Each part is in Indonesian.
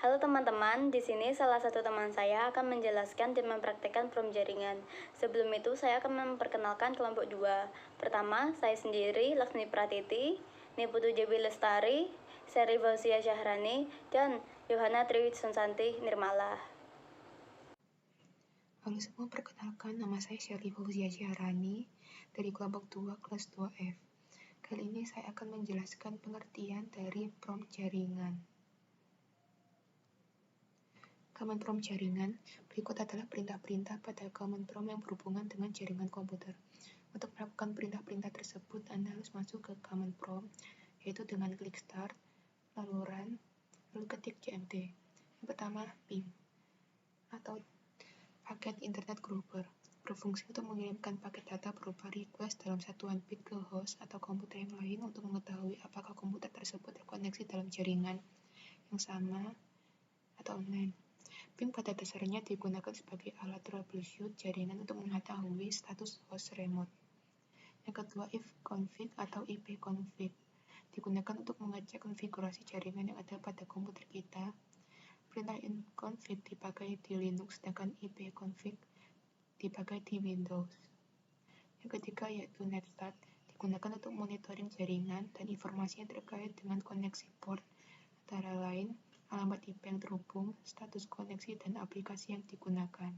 Halo teman-teman, di sini salah satu teman saya akan menjelaskan dan mempraktikkan prom jaringan. Sebelum itu, saya akan memperkenalkan kelompok 2. Pertama, saya sendiri, Laksmi Pratiti, Niputu Jebi Lestari, Seri Fausia Syahrani, dan Yohana Triwisanti Nirmala. Halo semua, perkenalkan nama saya Sherly Fausia Syahrani dari kelompok 2 kelas 2F. Kali ini saya akan menjelaskan pengertian dari prom jaringan. Command prompt jaringan, berikut adalah perintah-perintah pada command prompt yang berhubungan dengan jaringan komputer. Untuk melakukan perintah-perintah tersebut, Anda harus masuk ke command prompt, yaitu dengan klik start, lalu run, lalu ketik cmd. Yang pertama, ping, atau paket internet grabber, berfungsi untuk mengirimkan paket data berupa request dalam satuan bit ke host atau komputer yang lain untuk mengetahui apakah komputer tersebut terkoneksi dalam jaringan yang sama atau online. Ping pada dasarnya digunakan sebagai alat troubleshoot jaringan untuk mengetahui status host remote. Yang kedua, ifconfig atau ipconfig digunakan untuk mengecek konfigurasi jaringan yang ada pada komputer kita. Perintah ifconfig dipakai di Linux, sedangkan ipconfig dipakai di Windows. Yang ketiga yaitu netstart, digunakan untuk monitoring jaringan dan informasi yang terkait dengan koneksi port, antara lain alamat IP yang terhubung, status koneksi, dan aplikasi yang digunakan.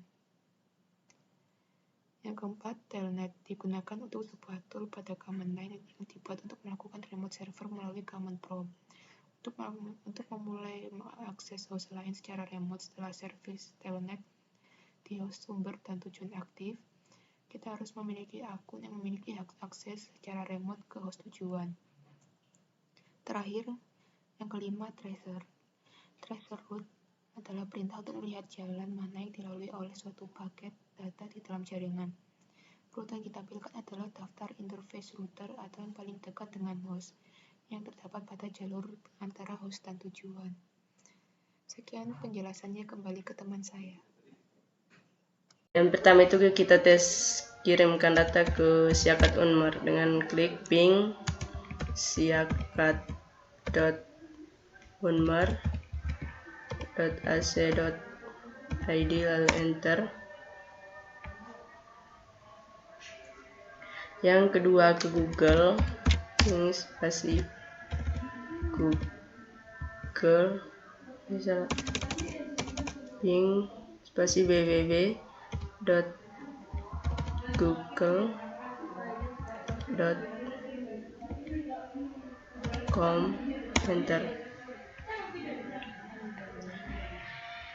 Yang keempat, telnet, digunakan untuk sebuah tool pada command line yang dibuat untuk melakukan remote server melalui command prompt. Untuk memulai mengakses host lain secara remote setelah service telnet di host sumber dan tujuan aktif, kita harus memiliki akun yang memiliki hak akses secara remote ke host tujuan. Terakhir, yang kelima, tracer. Tracer route adalah perintah untuk melihat jalan mana yang dilalui oleh suatu paket data di dalam jaringan. Rute yang ditampilkan adalah daftar interface router atau yang paling dekat dengan host yang terdapat pada jalur antara host dan tujuan. Sekian penjelasannya, kembali ke teman saya. Yang pertama itu kita tes kirimkan data ke siakat Unmer dengan klik ping siakat.unmer.ac.id lalu enter. Yang kedua ke Google, ini spasi Google, misal ping spasi www.google.com enter.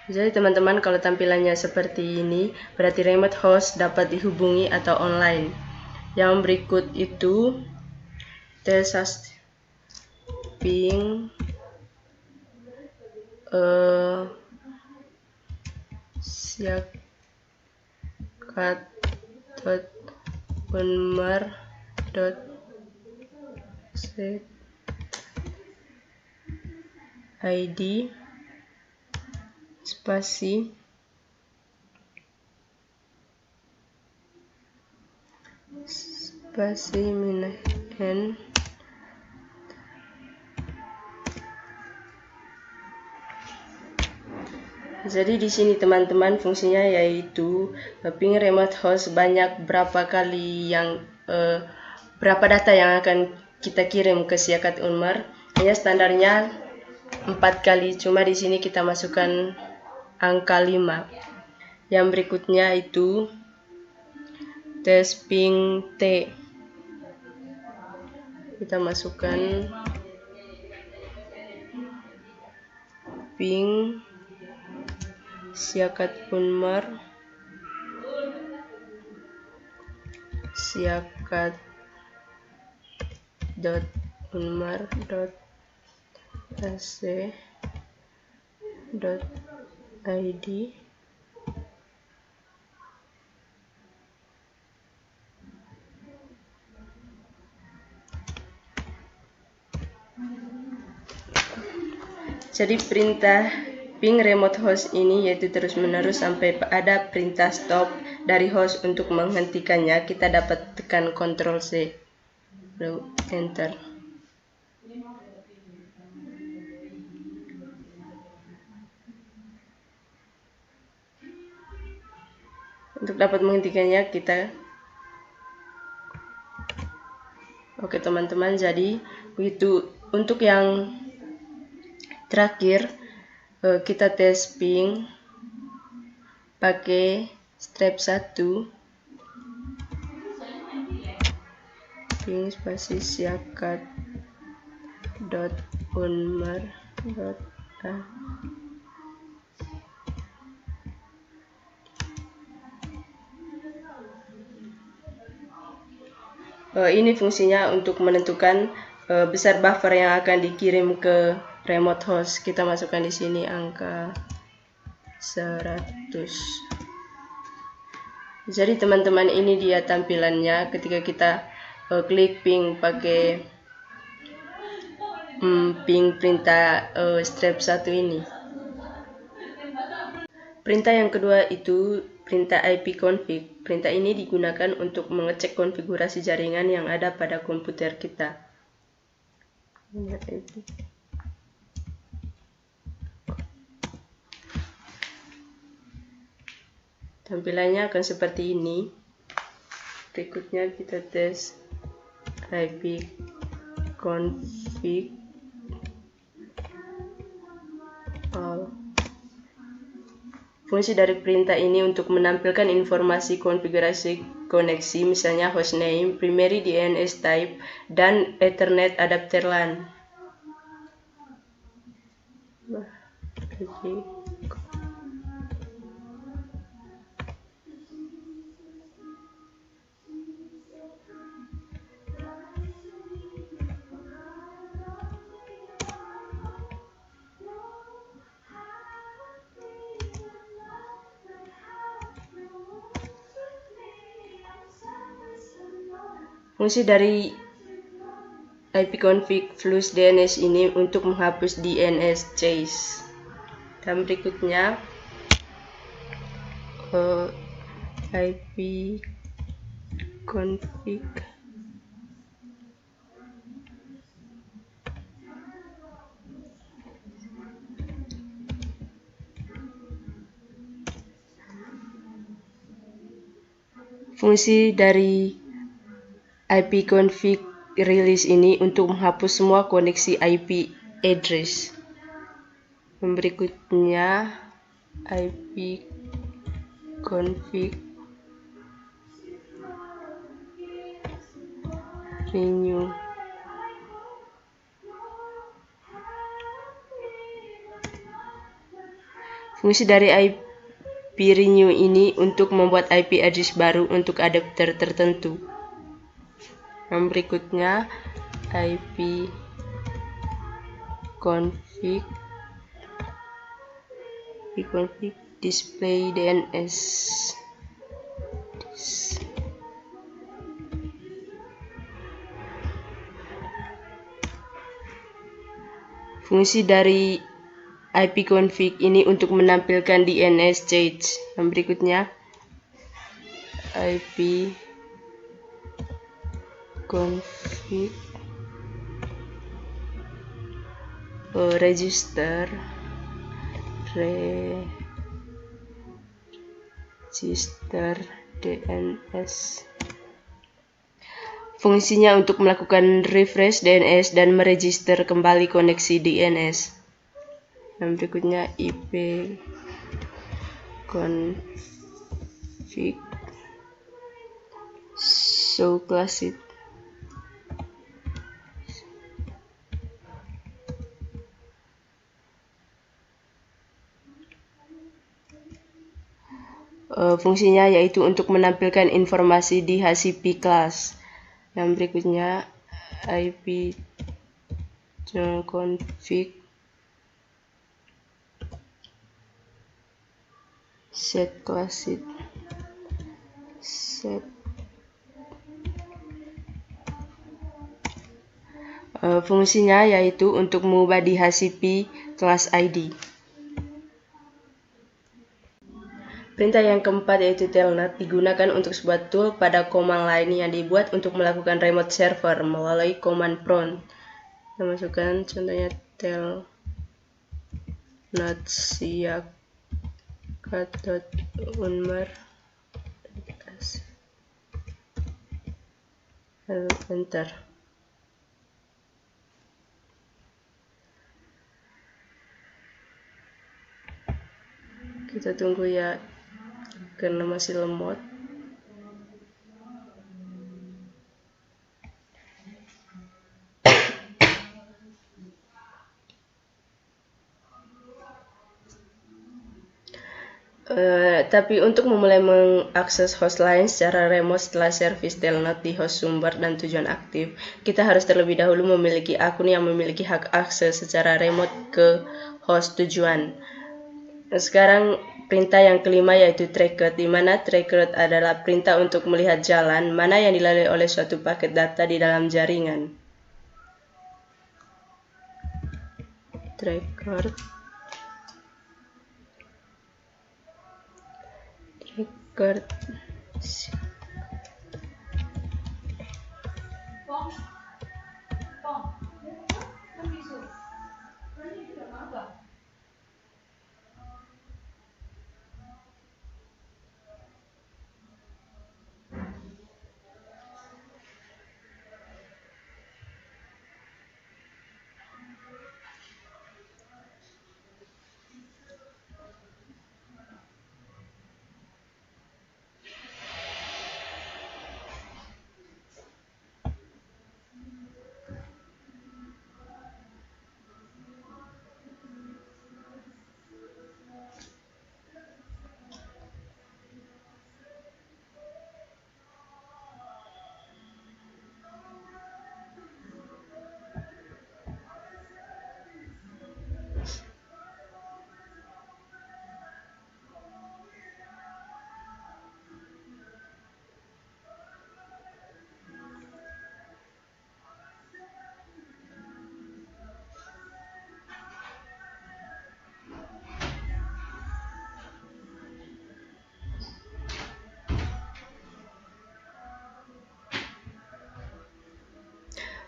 Jadi teman-teman, kalau tampilannya seperti ini berarti remote host dapat dihubungi atau online. Yang berikut itu tes ping siakat.unmer.ac.id spasi -n. Jadi di sini teman-teman fungsinya yaitu ping remote host banyak berapa kali yang berapa data yang akan kita kirim ke siakat Unmer. Hanya standarnya 4 kali, cuma di sini kita masukkan angka 5. Yang berikutnya itu tes ping T. Kita masukkan ping siakat Unmer siakat.unmer.ac.id. Jadi perintah ping remote host ini yaitu terus-menerus sampai ada perintah stop dari host. Untuk menghentikannya kita dapat tekan Ctrl C lalu enter. Untuk dapat menghentikannya kita oke teman-teman, jadi begitu. Untuk yang terakhir kita tes ping pakai step 1 ping spasi siakat dot unmer dot ini fungsinya untuk menentukan besar buffer yang akan dikirim ke remote host. Kita masukkan di sini angka 100. Jadi teman-teman, ini dia tampilannya ketika kita klik ping pakai ping perintah step 1 ini. Perintah yang kedua itu perintah ipconfig. Perintah ini digunakan untuk mengecek konfigurasi jaringan yang ada pada komputer kita. Tampilannya akan seperti ini. Berikutnya kita tes ipconfig all. Fungsi dari perintah ini untuk menampilkan informasi konfigurasi koneksi, misalnya hostname, primary DNS type, dan Ethernet adapter LAN. Fungsi dari ipconfig flush DNS ini untuk menghapus DNS chase. Dan berikutnya ipconfig fungsi dari ipconfig release ini untuk menghapus semua koneksi IP address. Berikutnya ipconfig renew. Fungsi dari IP renew ini untuk membuat IP address baru untuk adapter tertentu. Yang berikutnya ipconfig display DNS. Fungsi dari ipconfig ini untuk menampilkan DNS change. Yang berikutnya ipconfig register DNS. Fungsinya untuk melakukan refresh DNS dan meregister kembali koneksi DNS. Yang berikutnya ipconfig show classic. Fungsinya yaitu untuk menampilkan informasi di HCP class. Yang berikutnya ipconfig set classic. Fungsinya yaitu untuk mengubah di HCP class ID. Perintah yang keempat yaitu telnet digunakan untuk sebuah tool pada command line yang dibuat untuk melakukan remote server melalui command prompt. Kita masukkan contohnya telnet siakat.unmer lalu enter. Kita tunggu ya, karena masih lemot. Tapi untuk memulai mengakses host lain secara remote setelah service telnet di host sumber dan tujuan aktif, kita harus terlebih dahulu memiliki akun yang memiliki hak akses secara remote ke host tujuan. Sekarang perintah yang kelima yaitu tracked, di mana tracked adalah perintah untuk melihat jalan mana yang dilalui oleh suatu paket data di dalam jaringan. Tracked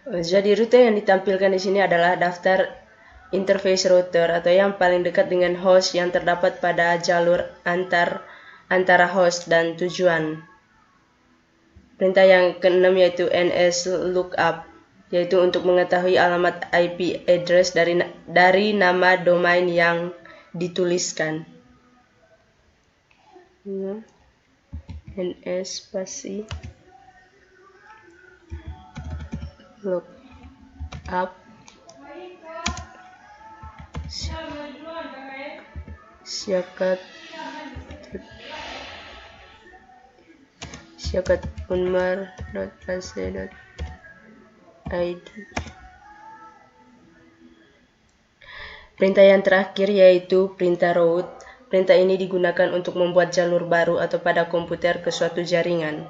Jadi rute yang ditampilkan di sini adalah daftar interface router atau yang paling dekat dengan host yang terdapat pada jalur antara host dan tujuan. Perintah yang keenam yaitu nslookup, yaitu untuk mengetahui alamat IP address dari nama domain yang dituliskan. ns spasi lookup syakat unmar.ac.id. Perintah yang terakhir yaitu perintah route. Perintah ini digunakan untuk membuat jalur baru atau pada komputer ke suatu jaringan.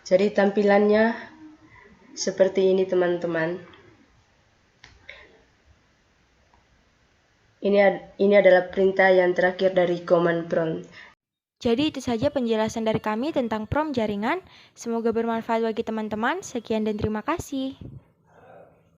Jadi tampilannya seperti ini teman-teman. Ini adalah perintah yang terakhir dari command prompt. Jadi itu saja penjelasan dari kami tentang prompt jaringan. Semoga bermanfaat bagi teman-teman. Sekian dan terima kasih.